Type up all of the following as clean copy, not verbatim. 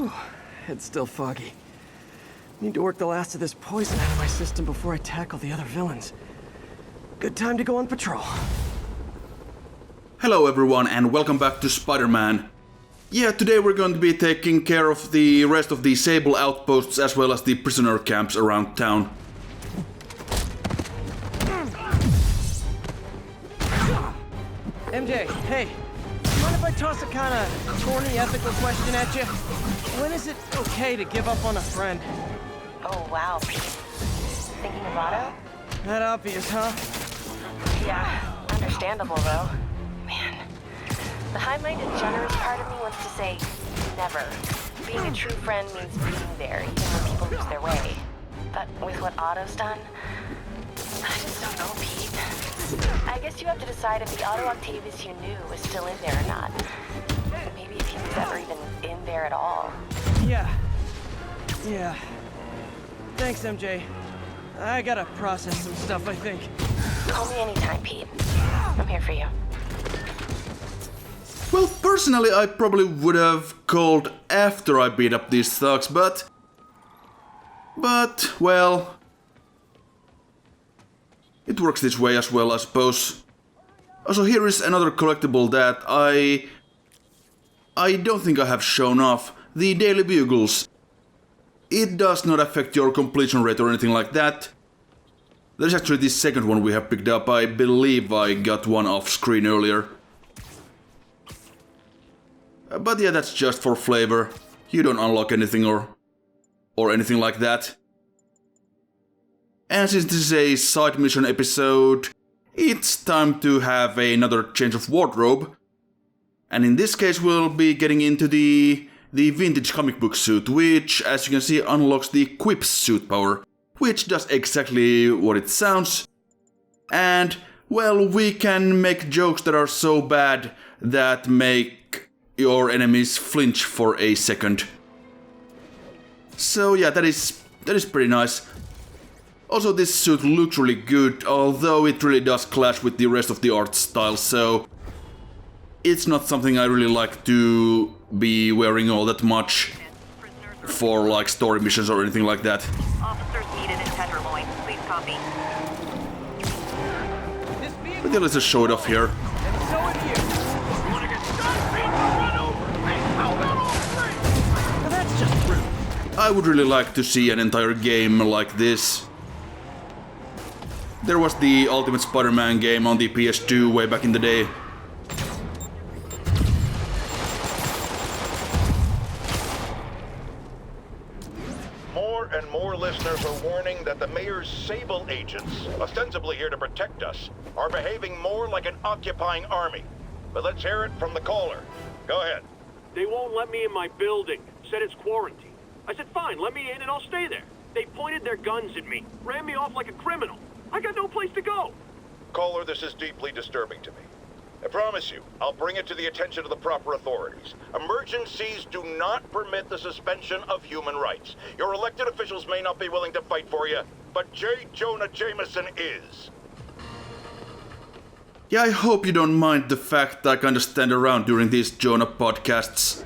Whew, head's still foggy. Need to work the last of this poison out of my system before I tackle the other villains. Good time to go on patrol. Hello everyone and welcome back to Spider-Man. Yeah, today we're going to be taking care of the rest of the Sable outposts as well as the prisoner camps around town. MJ, hey, mind if I toss a kinda corny ethical question at you? When is it okay to give up on a friend? Oh, wow, Pete. Thinking of Otto? That obvious, huh? Yeah, understandable, though. Man, the high-minded, generous part of me wants to say never. Being a true friend means being there, even when people lose their way. But with what Otto's done, I just don't know, Pete. I guess you have to decide if the Otto Octavius you knew was still in there or not. Maybe if he was ever even in there at all. Yeah. Thanks, MJ. I gotta process some stuff, I think. Call me anytime, Pete. I'm here for you. Well, personally I probably would have called after I beat up these thugs, but well, it works this way as well, I suppose. Also, here is another collectible that I don't think I have shown off. The Daily Bugles. It does not affect your completion rate or anything like that. There's actually the second one we have picked up. I believe I got one off screen earlier. But yeah, that's just for flavor. You don't unlock anything or anything like that. And since this is a side mission episode, it's time to have another change of wardrobe. And in this case we'll be getting into the vintage comic book suit, which, as you can see, unlocks the Quips suit power, which does exactly what it sounds. And, well, we can make jokes that are so bad that make your enemies flinch for a second. So yeah, that is pretty nice. Also, this suit looks really good, although it really does clash with the rest of the art style, so it's not something I really like to be wearing all that much for like story missions or anything like that. Officers needed in Tenderloin. Please copy. But yeah, let's just show it off here. And so have you. Now that's just rude. I would really like to see an entire game like this. There was the Ultimate Spider-Man game on the PS2 way back in the day. More and more listeners are warning that the mayor's Sable agents, ostensibly here to protect us, are behaving more like an occupying army. But let's hear it from the caller. Go ahead. They won't let me in my building. Said it's quarantine. I said, fine, let me in and I'll stay there. They pointed their guns at me, ran me off like a criminal. I got no place to go. Caller, this is deeply disturbing to me. I promise you, I'll bring it to the attention of the proper authorities. Emergencies do not permit the suspension of human rights. Your elected officials may not be willing to fight for you, but Jonah Jameson is. Yeah, I hope you don't mind the fact that I kinda stand around during these Jonah podcasts.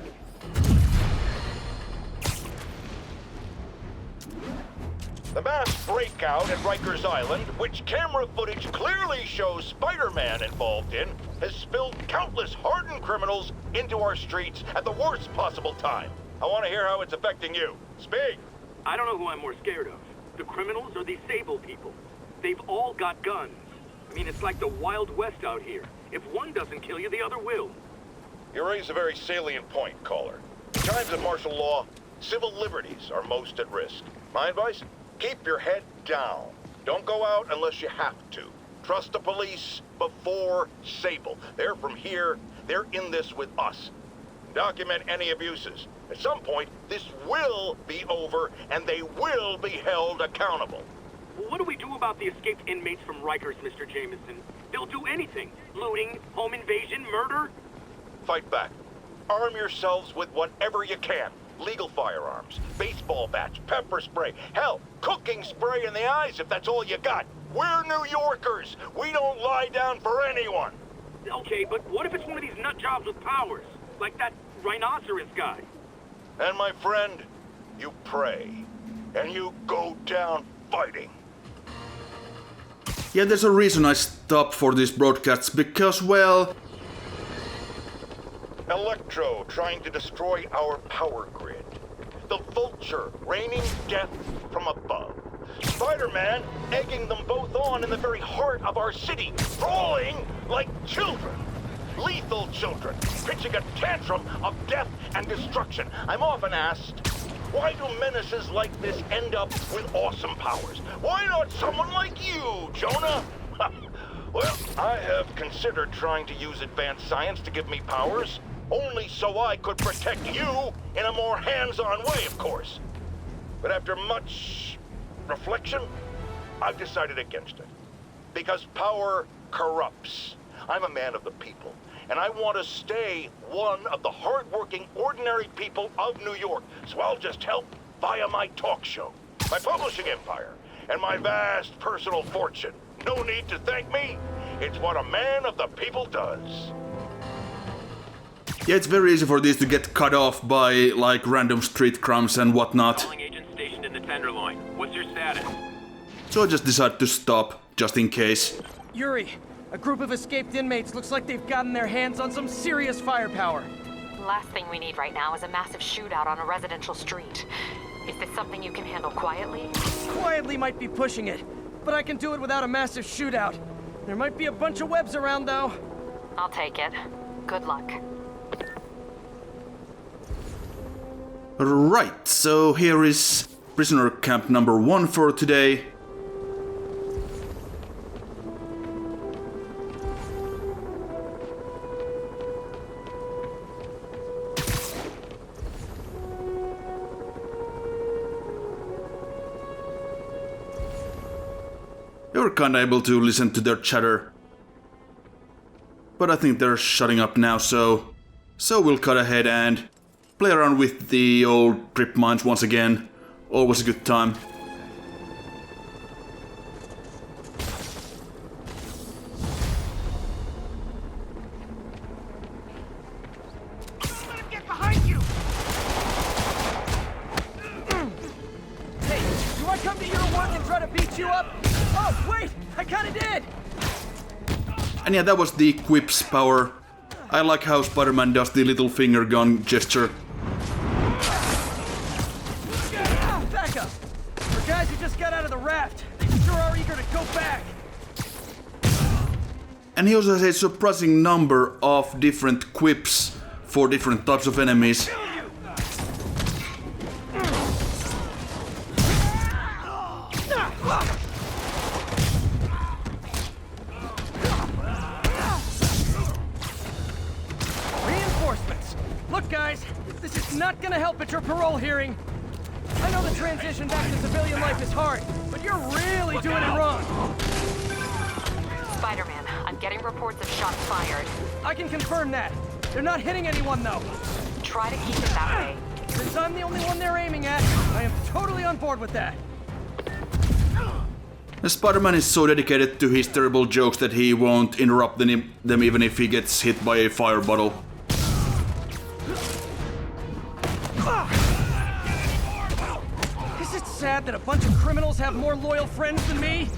The mass breakout at Rikers Island, which camera footage clearly shows Spider-Man involved in, has spilled countless hardened criminals into our streets at the worst possible time. I want to hear how it's affecting you. Speak! I don't know who I'm more scared of. The criminals or these Sable people. They've all got guns. I mean, it's like the Wild West out here. If one doesn't kill you, the other will. You raise a very salient point, caller. In times of martial law, civil liberties are most at risk. My advice? Keep your head down. Don't go out unless you have to. Trust the police before Sable. They're from here. They're in this with us. Document any abuses. At some point, this will be over, and they will be held accountable. Well, what do we do about the escaped inmates from Rikers, Mr. Jameson? They'll do anything. Looting, home invasion, murder. Fight back. Arm yourselves with whatever you can. Legal firearms, baseball bats, pepper spray, hell, cooking spray in the eyes if that's all you got. We're New Yorkers. We don't lie down for anyone. Okay, but what if it's one of these nut jobs with powers? Like that rhinoceros guy? And my friend, you pray. And you go down fighting. Yeah, there's a reason I stop for these broadcasts, because, well... Electro trying to destroy our power grid. The Vulture raining death from above. Spider-Man egging them both on in the very heart of our city, brawling like children. Lethal children, pitching a tantrum of death and destruction. I'm often asked, why do menaces like this end up with awesome powers? Why not someone like you, Jonah? Well, I have considered trying to use advanced science to give me powers, only so I could protect you in a more hands-on way, of course. But after much reflection, I've decided against it. Because power corrupts. I'm a man of the people, and I want to stay one of the hard-working, ordinary people of New York, so I'll just help via my talk show, my publishing empire, and my vast personal fortune. No need to thank me. It's what a man of the people does. Yeah, it's very easy for these to get cut off by, like, random street crumbs and whatnot. Calling agent stationed in the Tenderloin. What's your status? So I just decided to stop, just in case. Yuri, a group of escaped inmates looks like they've gotten their hands on some serious firepower. Last thing we need right now is a massive shootout on a residential street. Is this something you can handle quietly? Quietly might be pushing it, but I can do it without a massive shootout. There might be a bunch of webs around, though. I'll take it. Good luck. Right, so here is prisoner camp number 1 for today. You're kinda able to listen to their chatter. But I think they're shutting up now, so we'll cut ahead and play around with the old trip mines once again. Always a good time. Let him get behind you! Hey, do I come to your work and try to beat you up? Oh, wait! I kinda did! And yeah, that was the Quip's power. I like how Spider-Man does the little finger gun gesture. Back up! For guys who just got out of the raft, they sure are eager to go back! And he also has a surprising number of different quips for different types of enemies. Reinforcements! Look, guys, this is not gonna help at your parole hearing. I know the transition back to civilian life is hard, but you're really doing it wrong. Spider-Man, I'm getting reports of shots fired. I can confirm that. They're not hitting anyone, though. Try to keep it that way. Since I'm the only one they're aiming at, I am totally on board with that. Spider-Man is so dedicated to his terrible jokes that he won't interrupt them even if he gets hit by a fire bottle. Is it sad that a bunch of criminals have more loyal friends than me?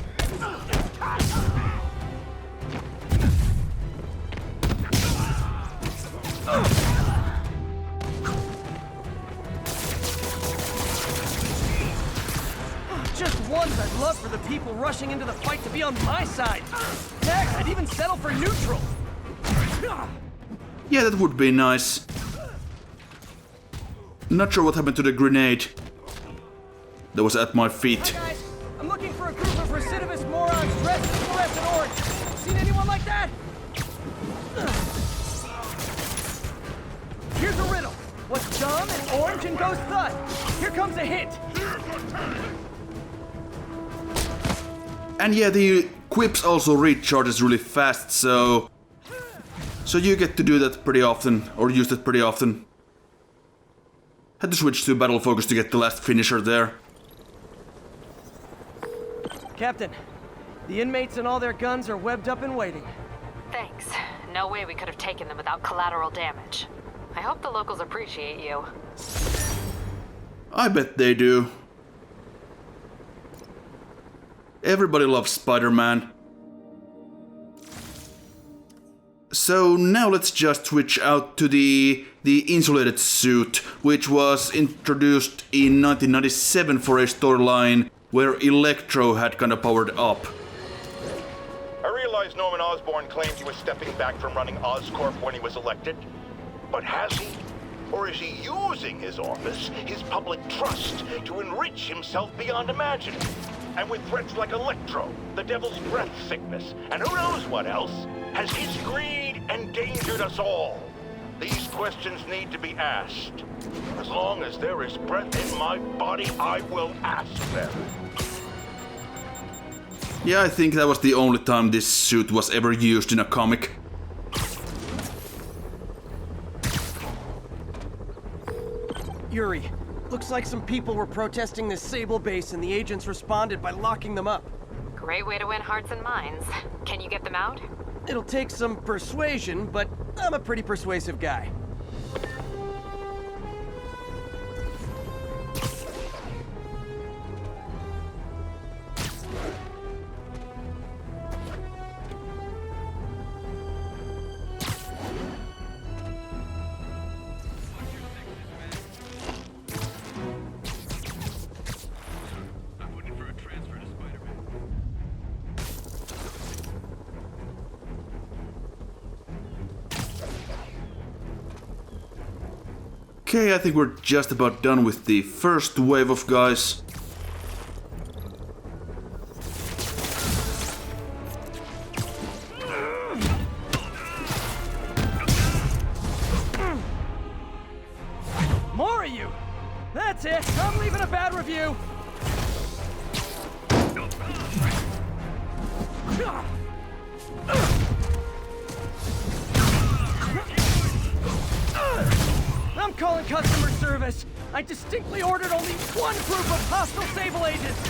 Just once, I'd love for the people rushing into the fight to be on my side. Heck, I'd even settle for neutral. Yeah, that would be nice. Not sure what happened to the grenade that was at my feet. Hi guys, I'm looking for a group of recidivist morons dressed in fluorescent orange. Seen anyone like that? Here's a riddle. What's dumb and orange and goes thud? Here comes a hint. And yeah, the quips also recharges really fast, so you get to do that pretty often, or use that pretty often. Had to switch to battle focus to get the last finisher there. Captain, the inmates and all their guns are webbed up and waiting. Thanks. No way we could have taken them without collateral damage. I hope the locals appreciate you. I bet they do. Everybody loves Spider-Man. So now let's just switch out to the insulated suit, which was introduced in 1997 for a storyline where Electro had kinda powered up. I realize Norman Osborn claimed he was stepping back from running Oscorp when he was elected. But has he? Or is he using his office, his public trust, to enrich himself beyond imagining? And with threats like Electro, the Devil's Breath sickness, and who knows what else, has his greed endangered us all? These questions need to be asked. As long as there is breath in my body, I will ask them. Yeah, I think that was the only time this suit was ever used in a comic. Yuri, looks like some people were protesting this Sable base and the agents responded by locking them up. Great way to win hearts and minds. Can you get them out? It'll take some persuasion, but I'm a pretty persuasive guy. Okay, I think we're just about done with the first wave of guys. More of you! That's it! I'm leaving a bad review! I'm calling customer service! I distinctly ordered only one group of hostile Sable agents!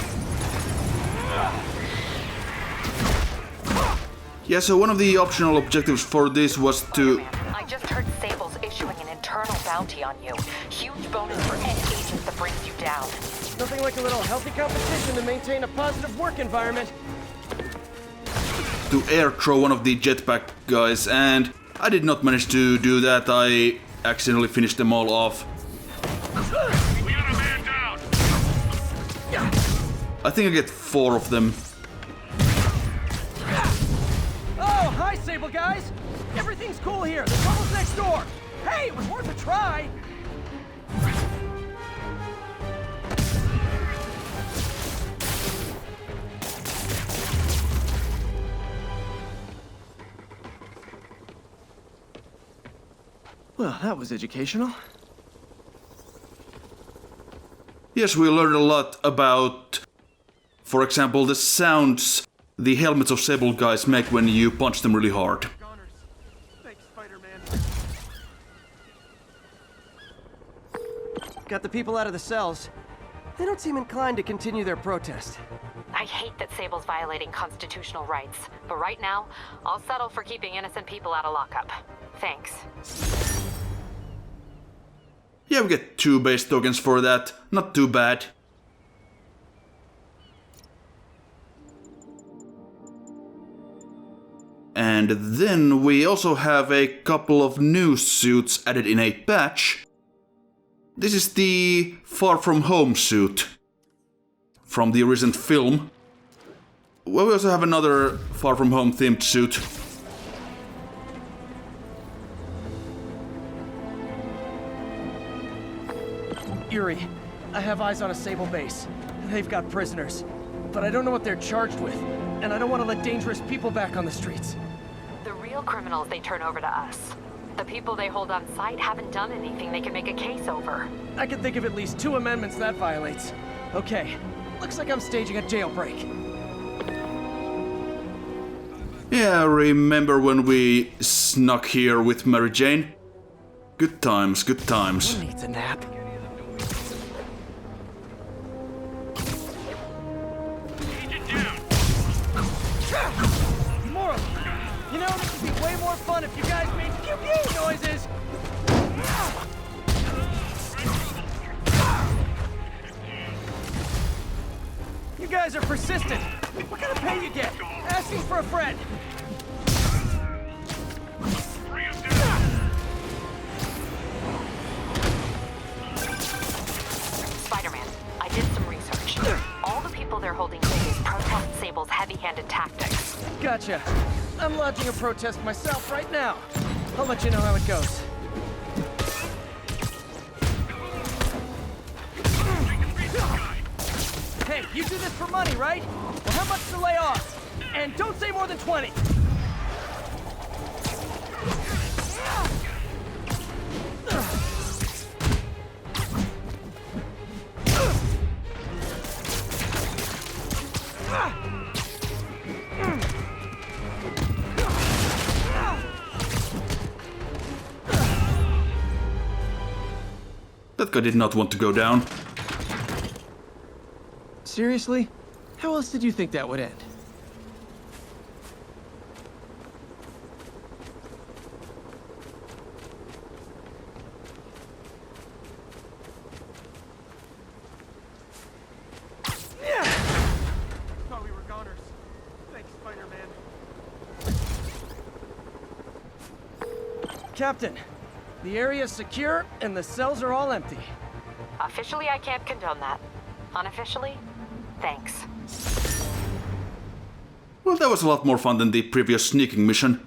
Yeah, so one of the optional objectives for this was to... I just heard Sable's issuing an internal bounty on you. Huge bonus for any agent that brings you down. Nothing like a little healthy competition to maintain a positive work environment. to air throw one of the jetpack guys, and I did not manage to do that. I accidentally finished them all off. We got a man down! I think I get 4 of them. Oh, hi, Sable guys! Everything's cool here. The tunnel's next door. Hey, it was worth a try. Well, that was educational. Yes, we learned a lot about, for example, the sounds the helmets of Sable guys make when you punch them really hard. Thanks, Spider-Man. Got the people out of the cells. They don't seem inclined to continue their protest. I hate that Sable's violating constitutional rights, but right now, I'll settle for keeping innocent people out of lockup. Thanks. Yeah, we get 2 base tokens for that. Not too bad. And then we also have a couple of new suits added in a patch. This is the Far From Home suit from the recent film. Well, we also have another Far From Home themed suit. Yuri, I have eyes on a Sable base. They've got prisoners. But I don't know what they're charged with. And I don't want to let dangerous people back on the streets. The real criminals they turn over to us. The people they hold on site haven't done anything they can make a case over. I can think of at least 2 amendments that violates. Okay, looks like I'm staging a jailbreak. Yeah, remember when we snuck here with Mary Jane? Good times, good times. Who needs a nap? More of them. You know, this would be way more fun if you guys made pew-pew noises. guys are persistent. What kind of pay you get? Asking for a friend. Spider-Man, I did some research. All the people they're holding cases protest Sable's heavy-handed tactics. Gotcha. I'm lodging a protest myself right now. I'll let you know how it goes. Hey, you do this for money, right? Well, how much to lay off? And don't say more than 20. That guy did not want to go down. Seriously? How else did you think that would end? Yeah! Thought we were goners. Thanks, Spider-Man. Captain, the area's secure and the cells are all empty. Officially, I can't condone that. Unofficially, thanks. Well, that was a lot more fun than the previous sneaking mission.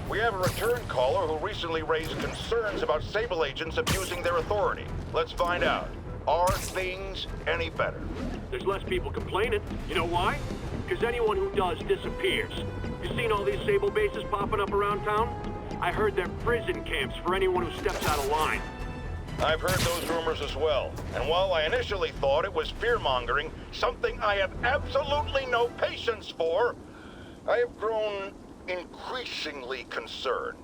We have a return caller who recently raised concerns about Sable agents abusing their authority. Let's find out. Are things any better? There's less people complaining. You know why? Because anyone who does disappears. You seen all these Sable bases popping up around town? I heard they're prison camps for anyone who steps out of line. I've heard those rumors as well. And while I initially thought it was fear-mongering, something I have absolutely no patience for, I have grown increasingly concerned.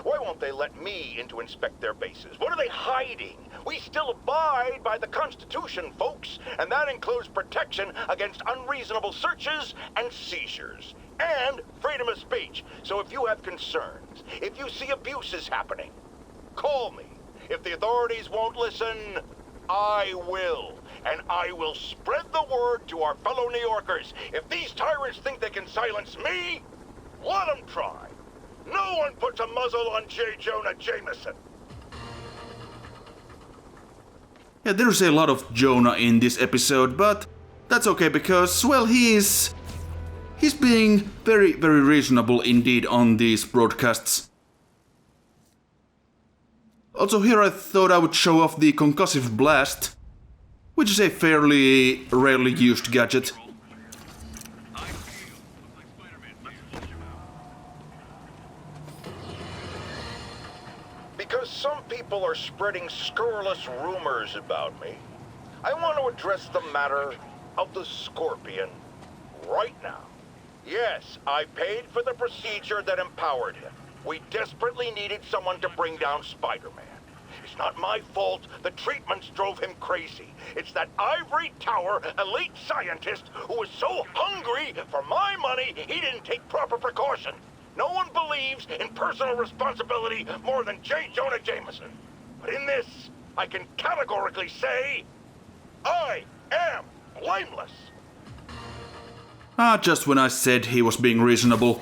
Why won't they let me in to inspect their bases? What are they hiding? We still abide by the Constitution, folks, and that includes protection against unreasonable searches and seizures, and freedom of speech. So if you have concerns, if you see abuses happening, call me. If the authorities won't listen, I will. And I will spread the word to our fellow New Yorkers. If these tyrants think they can silence me, let them try. No one puts a muzzle on Jonah Jameson. Yeah, there's a lot of Jonah in this episode, but that's okay because, well, he's being very, very reasonable indeed on these broadcasts. Also here I thought I would show off the concussive blast, which is a fairly rarely used gadget. Because some people are spreading scurrilous rumors about me, I want to address the matter of the Scorpion right now. Yes, I paid for the procedure that empowered him. We desperately needed someone to bring down Spider-Man. It's not my fault the treatments drove him crazy. It's that ivory tower elite scientist who was so hungry for my money he didn't take proper precaution. No one believes in personal responsibility more than Jonah Jameson. But in this, I can categorically say, I am blameless. Just when I said he was being reasonable.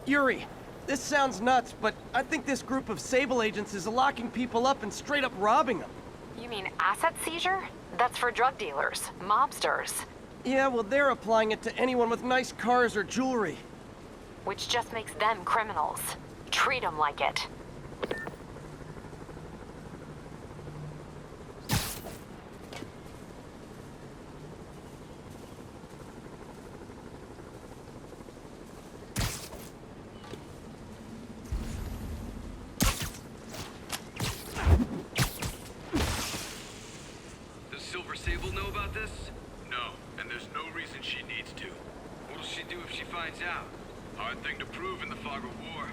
Yuri, this sounds nuts, but I think this group of Sable agents is locking people up and straight up robbing them. You mean asset seizure? That's for drug dealers, mobsters. Yeah, well, they're applying it to anyone with nice cars or jewelry. Which just makes them criminals. Treat them like it. Does Silver Sable know about this? No, and there's no reason she needs to. What'll she do if she finds out? Hard thing to prove in the fog of war.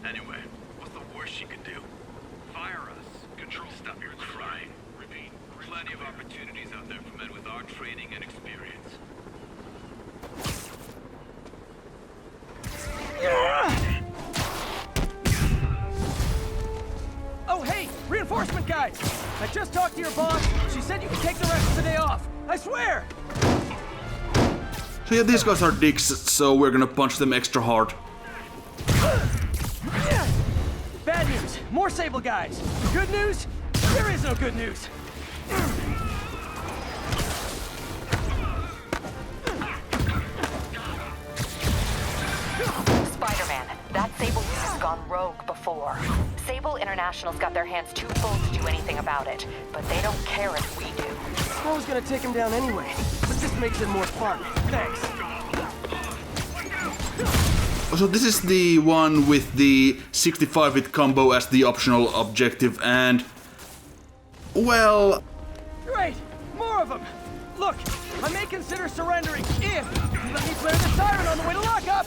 Anyway, what's the worst she could do? Fire us. Control. Stop your crying. Repeat. Plenty of opportunities out there for men with our training and experience. reinforcement guys! I just talked to your boss. She said you can take the rest of the day off. I swear! So yeah, these guys are dicks, so we're gonna punch them extra hard. Bad news. More Sable guys. Good news? There is no good news. Spider-Man, that Sable use has gone rogue before. Sable International's got their hands too full to do anything about it, but they don't care if we do. I was gonna take him down anyway, but this makes it more fun. Thanks. So this is the one with the 65-hit combo as the optional objective, and... well... Great! More of them! Look, I may consider surrendering if you let me flare the siren on the way to lockup!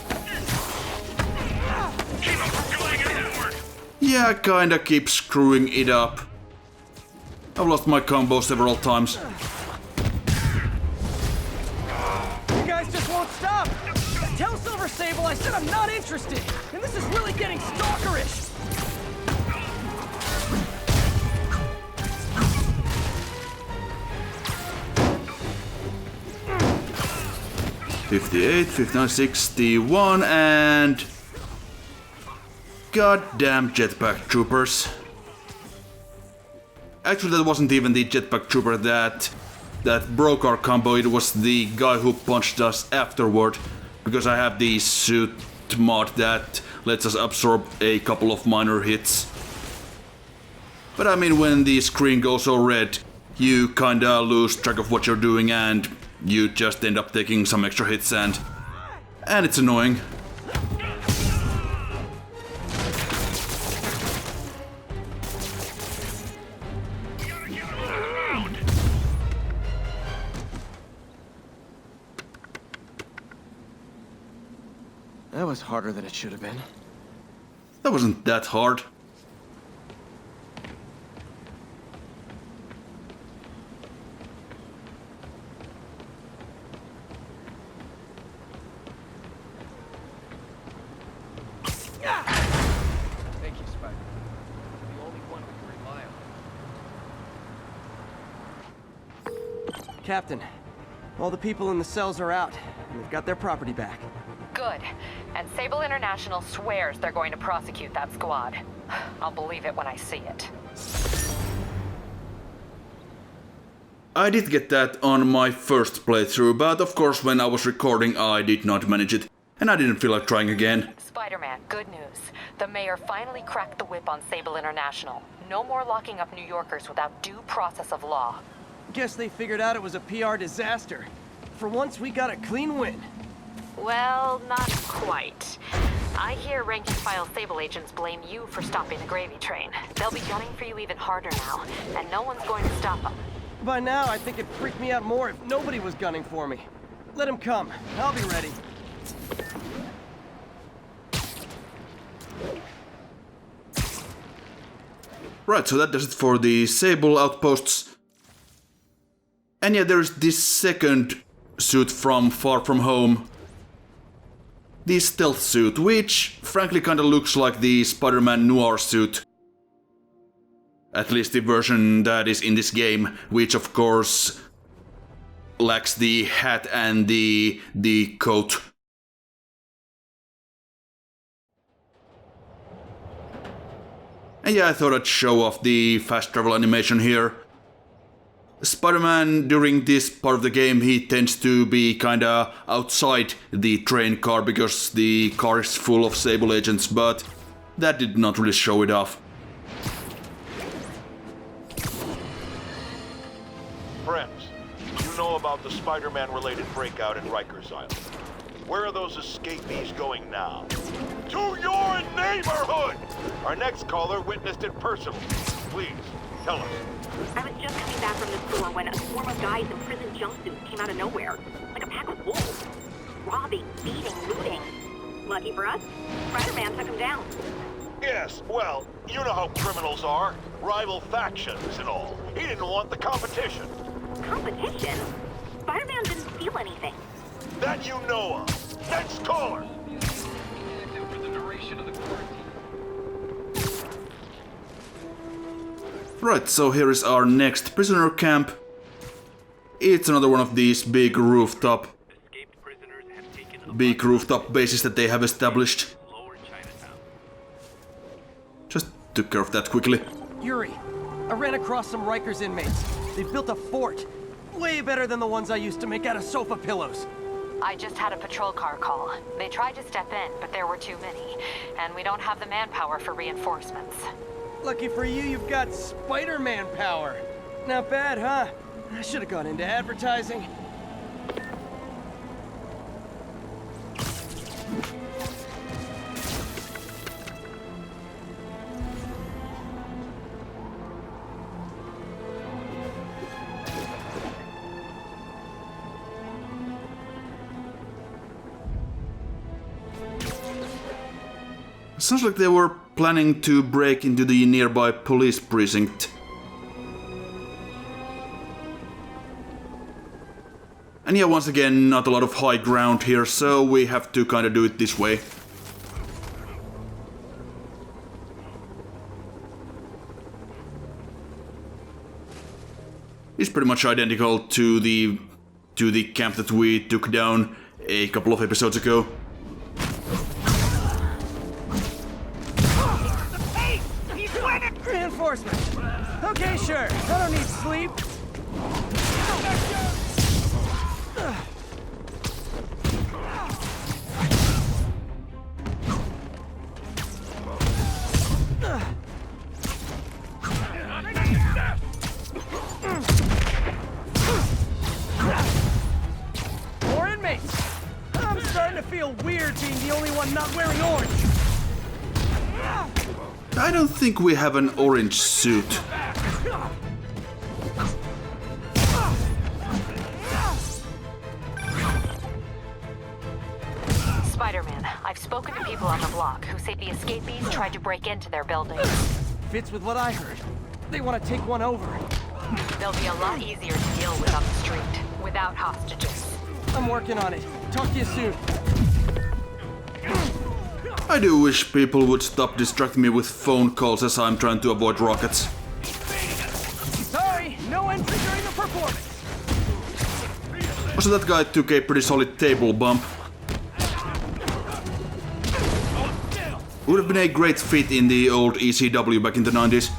Keep up, we're going in network. yeah, I kinda keep screwing it up. I've lost my combo several times. You guys just won't stop! Tell Silver Sable I said I'm not interested! And this is really getting stalkerish! 58, 59, 61, and... goddamn jetpack troopers. Actually, that wasn't even the jetpack trooper that broke our combo, it was the guy who punched us afterward. Because I have the suit mod that lets us absorb a couple of minor hits. But I mean, when the screen goes all red, you kinda lose track of what you're doing and you just end up taking some extra hits and it's annoying. That was harder than it should have been. That wasn't that hard. Thank you, Spider. The only one we can rely on. Captain, all the people in the cells are out, and they've got their property back. Good. And Sable International swears they're going to prosecute that squad. I'll believe it when I see it. I did get that on my first playthrough, but of course when I was recording I did not manage it, and I didn't feel like trying again. Spider-Man, good news. The mayor finally cracked the whip on Sable International. No more locking up New Yorkers without due process of law. Guess they figured out it was a PR disaster. For once, we got a clean win. Well, not quite. I hear rank-and-file Sable agents blame you for stopping the gravy train. They'll be gunning for you even harder now, and no one's going to stop them. By now, I think it'd freak me out more if nobody was gunning for me. Let him come. I'll be ready. Right, so that does it for the Sable outposts. And yeah, there's this second suit from Far From Home. The stealth suit, which frankly kinda looks like the Spider-Man Noir suit. At least the version that is in this game, which of course lacks the hat and the coat. And yeah, I thought I'd show off the fast travel animation here. Spider-Man, during this part of the game, he tends to be kinda outside the train car because the car is full of Sable agents, but that did not really show it off. Friends, you know about the Spider-Man-related breakout in Rikers Island. Where are those escapees going now? To your neighborhood! Our next caller witnessed it personally. Please, tell us. I was just coming back from the store when a swarm of guys in prison jumpsuits came out of nowhere. Like a pack of wolves. Robbing, beating, looting. Lucky for us, Spider-Man took them down. Yes, well, you know how criminals are. Rival factions and all. He didn't want the competition. Competition? Spider-Man didn't steal anything. That you know of. Next caller! For the duration of the quarantine. Right, so here is our next prisoner camp. It's another one of these big rooftop bases that they have established. Just took care of that quickly. Yuri, I ran across some Rikers inmates. They've built a fort. Way better than the ones I used to make out of sofa pillows. I just had a patrol car call. They tried to step in, but there were too many. And we don't have the manpower for reinforcements. Lucky for you, you've got Spider-Man power. Not bad, huh? I should have gone into advertising. Sounds like they were planning to break into the nearby police precinct. And yeah, once again, not a lot of high ground here, so we have to kinda do it this way. It's pretty much identical to the camp that we took down a couple of episodes ago. Reinforcements. Okay, sure. I don't need sleep. More inmates. I'm starting to feel weird being the only one not wearing orange. I don't think we have an orange suit. Spider-Man, I've spoken to people on the block who say the escapees tried to break into their building. Fits with what I heard. They want to take one over. They'll be a lot easier to deal with on the street, without hostages. I'm working on it. Talk to you soon. I do wish people would stop distracting me with phone calls as I'm trying to avoid rockets. Sorry, no entry during the performance. Also, that guy took a pretty solid table bump. Would have been a great fit in the old ECW back in the 90s.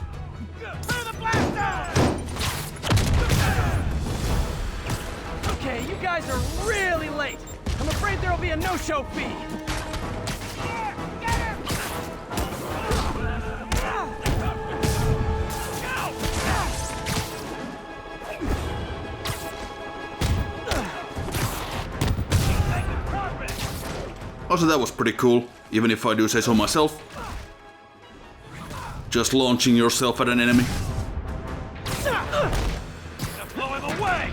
Okay, you guys are really late. I'm afraid there'll be a no-show fee. Also, that was pretty cool, even if I do say so myself. Just launching yourself at an enemy. Blow him away!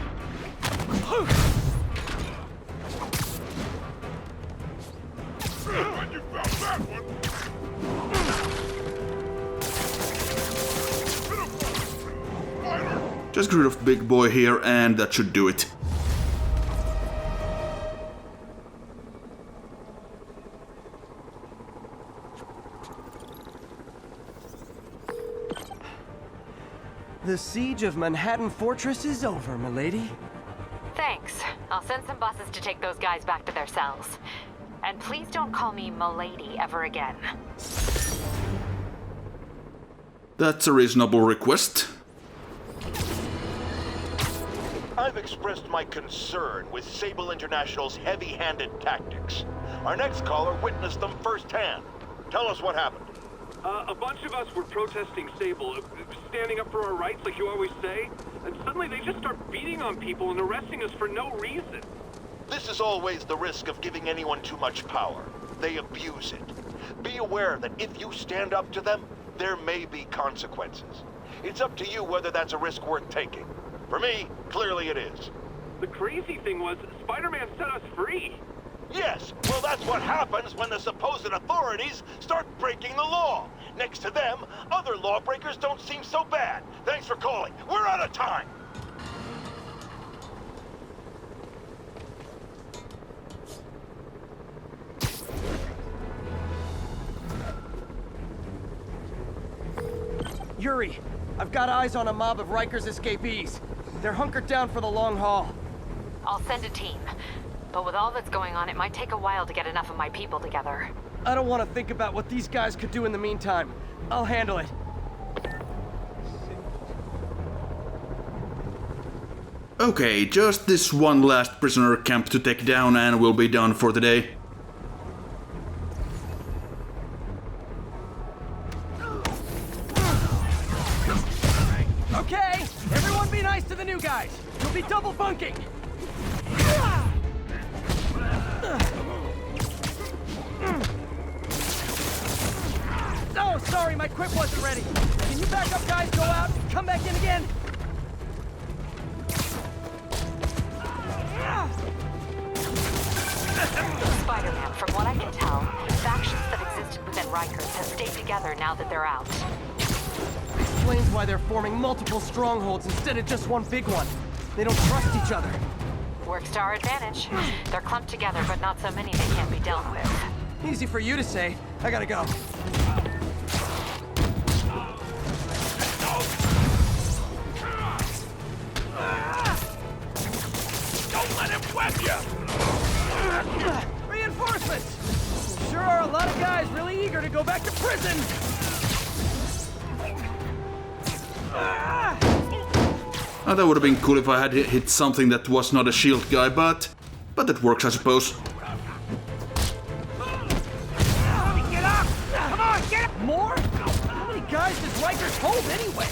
Just get rid of Big Boy here, and that should do it. The siege of Manhattan Fortress is over, milady. Thanks. I'll send some buses to take those guys back to their cells. And please don't call me Milady ever again. That's a reasonable request. I've expressed my concern with Sable International's heavy-handed tactics. Our next caller witnessed them firsthand. Tell us what happened. A bunch of us were protesting Sable, standing up for our rights like you always say, and suddenly they just start beating on people and arresting us for no reason. This is always the risk of giving anyone too much power. They abuse it. Be aware that if you stand up to them, there may be consequences. It's up to you whether that's a risk worth taking. For me, clearly it is. The crazy thing was, Spider-Man set us free. Yes, well that's what happens when the supposed authorities start breaking the law. Next to them, other lawbreakers don't seem so bad. Thanks for calling. We're out of time. Yuri, I've got eyes on a mob of Riker's escapees. They're hunkered down for the long haul. I'll send a team. But with all that's going on, it might take a while to get enough of my people together. I don't want to think about what these guys could do in the meantime. I'll handle it. Okay, just this one last prisoner camp to take down and we'll be done for the day. Okay, everyone be nice to the new guys. You'll be double bunking. Oh, sorry, my quip wasn't ready. Can you back up, guys? Go out and come back in again. Spider-Man, from what I can tell, factions that existed within Rikers have stayed together now that they're out. Explains why they're forming multiple strongholds instead of just one big one. They don't trust each other. Works to our advantage. They're clumped together, but not so many they can't be dealt with. Easy for you to say. I gotta go. Don't let him whack you! Reinforcements! Sure are a lot of guys really eager to go back to prison! Oh, that would have been cool if I had hit something that was not a shield guy, but that works, I suppose. Get up! Come on, get up! More? How many guys does Rikers hold anyway?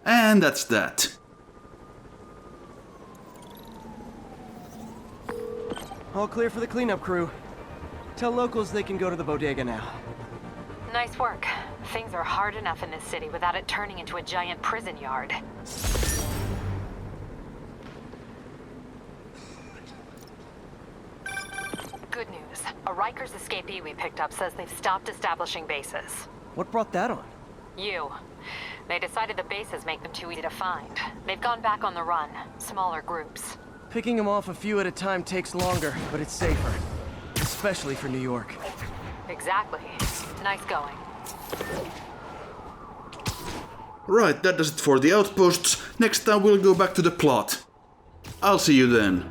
And that's that. All clear for the cleanup crew. Tell locals they can go to the bodega now. Nice work. Things are hard enough in this city without it turning into a giant prison yard. Good news. A Rikers escapee we picked up says they've stopped establishing bases. What brought that on? You. They decided the bases make them too easy to find. They've gone back on the run. Smaller groups. Picking them off a few at a time takes longer, but it's safer. Especially for New York. Exactly. Nice going. Right, that does it for the outposts. Next time we'll go back to the plot. I'll see you then.